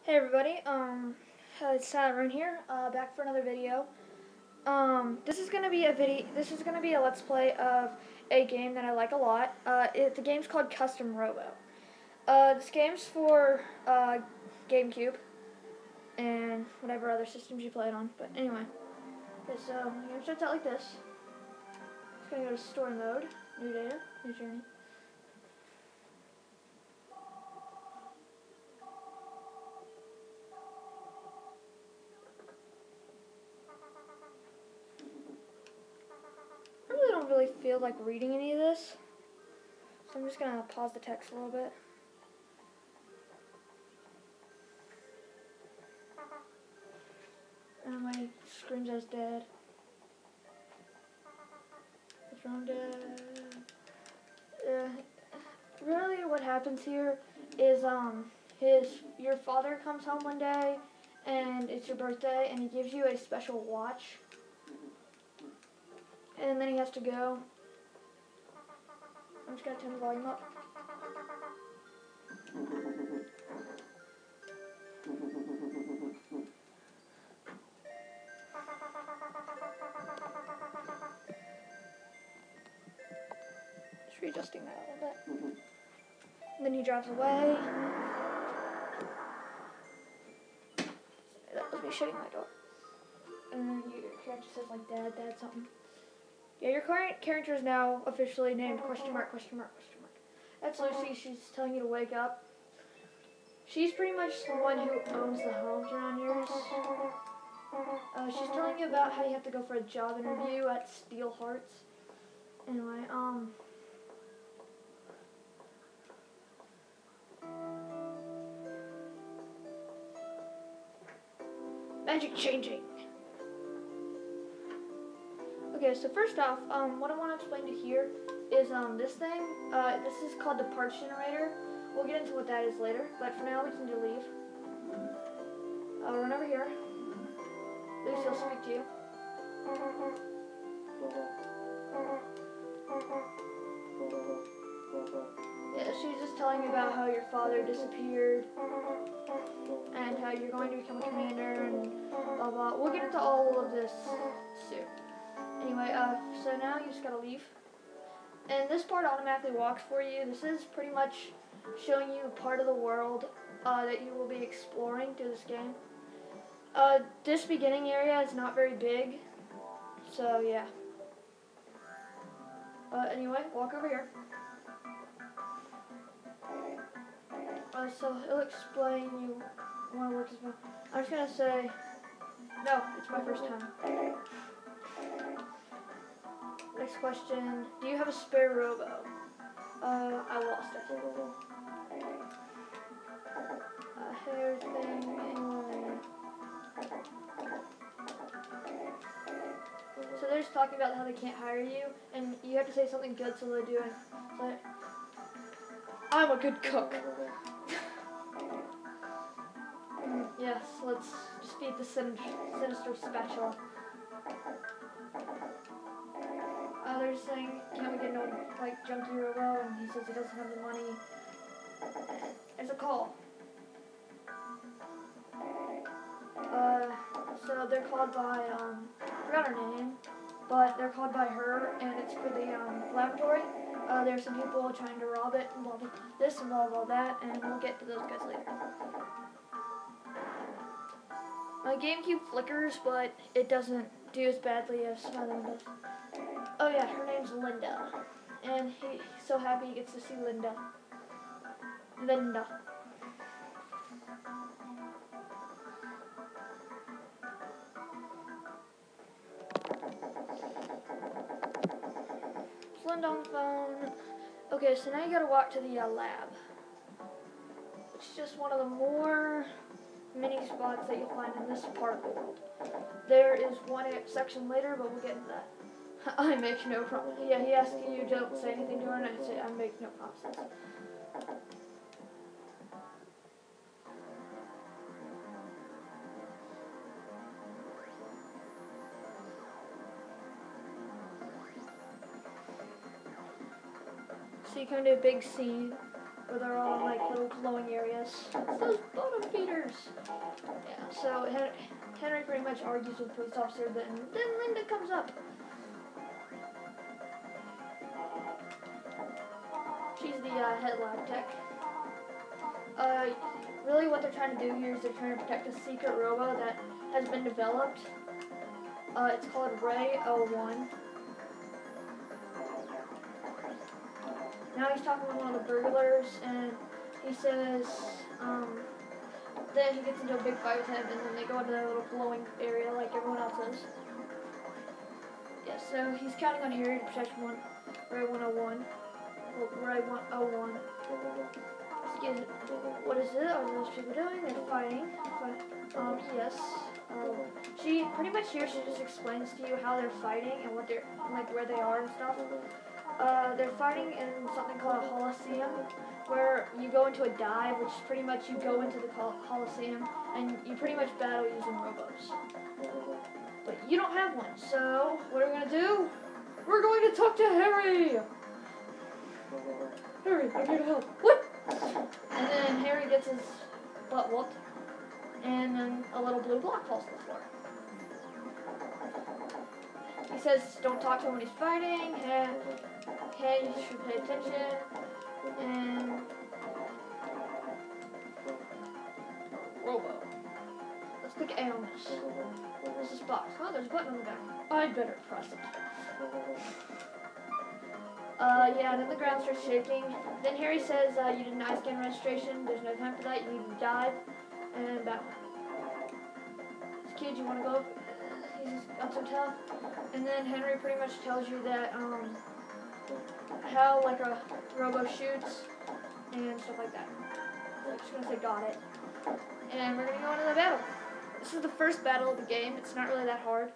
Hey everybody, it's Saturn here, back for another video. This is gonna be a let's play of a game that I like a lot. The game's called Custom Robo. This game's for, GameCube, and whatever other systems you play it on, but anyway. Okay, so, the game starts out like this. It's gonna go to story mode, new data, new journey. I don't really feel like reading any of this, so I'm just going to pause the text a little bit. And my screen says dead. What's wrong, Dad? Really what happens here is your father comes home one day and it's your birthday and he gives you a special watch. And then he has to go. I'm just going to turn the volume up. Just readjusting that a little bit. And then he drives away. That was me shutting my door. And then your character says like dad something. Yeah, your current character is now officially named question mark. That's Lucy. She's telling you to wake up. She's pretty much the one who owns the homes around yours. She's telling you about how you have to go for a job interview at Steel Hearts. Anyway, magic changing. Okay, so first off, what I want to explain to here is this thing. This is called the parts generator. We'll get into what that is later, but for now we just need to leave. Run over here. Lucy will speak to you. Yeah, she's just telling you about how your father disappeared and how you're going to become a commander and blah blah. We'll get into all of this soon. Anyway, so now you just gotta leave. And this part automatically walks for you. This is pretty much showing you a part of the world that you will be exploring through this game. This beginning area is not very big, so yeah. Anyway, walk over here. So it'll explain you want to work as well. I'm just gonna say, no, it's my first time. Next question, do you have a spare Robo? I lost it. Hair thing, anyway. So they're just talking about how they can't hire you, and you have to say something good so they do it. So, I'm a good cook. Yes, let's just beat the sinister spatula. They're just saying, can we get no junkie Robo? And he says he doesn't have the money. There's a call. So they're called by, I forgot her name, but they're called by her, and it's for the laboratory. There's some people trying to rob it, and blah blah this and blah blah that, and we'll get to those guys later. My GameCube flickers, but it doesn't do as badly as my other one does. Oh yeah, her name's Linda, and he's so happy he gets to see Linda. It's Linda on the phone. Okay, so now you gotta walk to the lab. It's just one of the more mini spots that you'll find in this part of the world. There is one section later, but we'll get into that. I make no promises. Yeah, he asked you don't say anything to her, and I say I make no promises. So you come to a big scene. where they're all in like little glowing areas. It's those bottom feeders. Yeah, so Henry pretty much argues with the police officer, then Linda comes up. She's the head lab tech. Really what they're trying to do here is they're trying to protect a secret Robo that has been developed. It's called Ray-01. Now he's talking with one of the burglars, and he says, then he gets into a big fight with him, and then they go into a little glowing area like everyone else is. Yeah, so he's counting on Harry to protect Ray 101. Well, Ray 101. Excuse me. What is it? Are those people doing? They're fighting. Yes. She pretty much here she just explains to you how they're fighting and what they're like, where they are and stuff. They're fighting in something called a Coliseum, where you go into a dive, which is pretty much you go into the Coliseum and you pretty much battle using Robos. But you don't have one, so what are we gonna do? We're going to talk to Harry. Harry, I'm here to help. What? And then Harry gets his butt whooped, and then a little blue block falls to the floor. He says, don't talk to him when he's fighting, and hey, you should pay attention, and Robo. Let's click A on this. Where's this box? Oh, there's a button on the back. I'd better press it. Yeah, then the ground starts shaking. Then Harry says, you did an eye scan registration. There's no time for that. You need to dive. And battle. This kid, you want to go? He's got so tough. And then Henry pretty much tells you that, how, like, a Robo shoots and stuff like that. I'm just going to say got it. And we're going to go into the battle. This is the first battle of the game. It's not really that hard.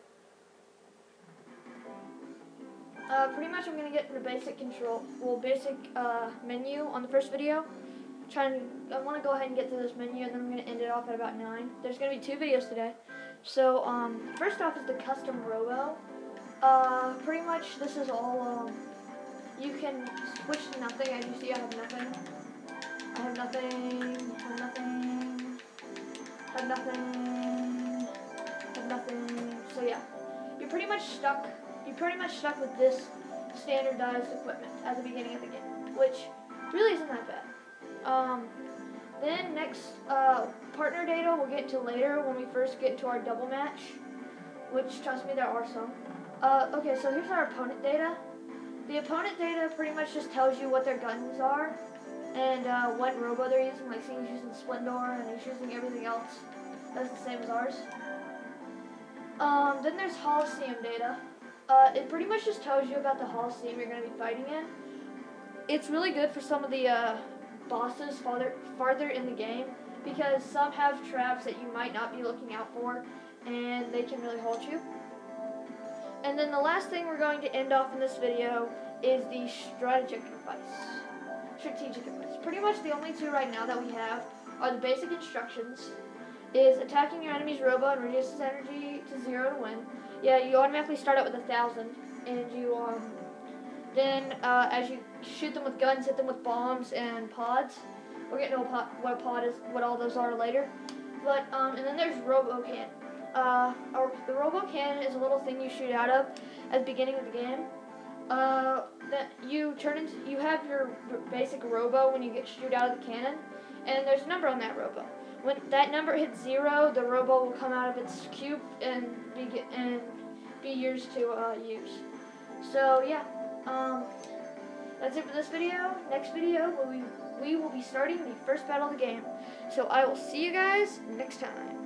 Pretty much I'm going to get in the basic menu on the first video. I want to go ahead and get through this menu, and then I'm going to end it off at about 9. There's going to be 2 videos today. So, first off is the custom Robo. Pretty much this is all, you can switch to nothing. As you see, I have nothing. I have nothing, have nothing, have nothing, have nothing. So yeah, you're pretty much stuck with this standardized equipment at the beginning of the game, which really isn't that bad. Then next, partner data we'll get into later when we first get into our double match, which, trust me, there are some. Okay, so here's our opponent data. The opponent data pretty much just tells you what their guns are and what Robo they're using. Like, see, he's using Splendor and he's using everything else. That's the same as ours. Then there's Coliseum data. It pretty much just tells you about the Coliseum you're going to be fighting in. It's really good for some of the bosses farther in the game, because some have traps that you might not be looking out for, and they can really halt you. And then the last thing we're going to end off in this video is the strategic advice. Pretty much the only 2 right now that we have are the basic instructions. Is attacking your enemy's Robo and reduces energy to 0 to win. Yeah, you automatically start out with 1,000, and you then as you shoot them with guns, hit them with bombs and pods. We'll get into what a pod is, what all those are later. But and then there's Robo Cannon. The Robo Cannon is a little thing you shoot out of at the beginning of the game. That you have your basic Robo when you shoot out of the cannon, and there's a number on that Robo. When that number hits 0, the Robo will come out of its cube and be yours to use. So yeah, that's it for this video. Next video, we will be starting the first battle of the game. So I will see you guys next time.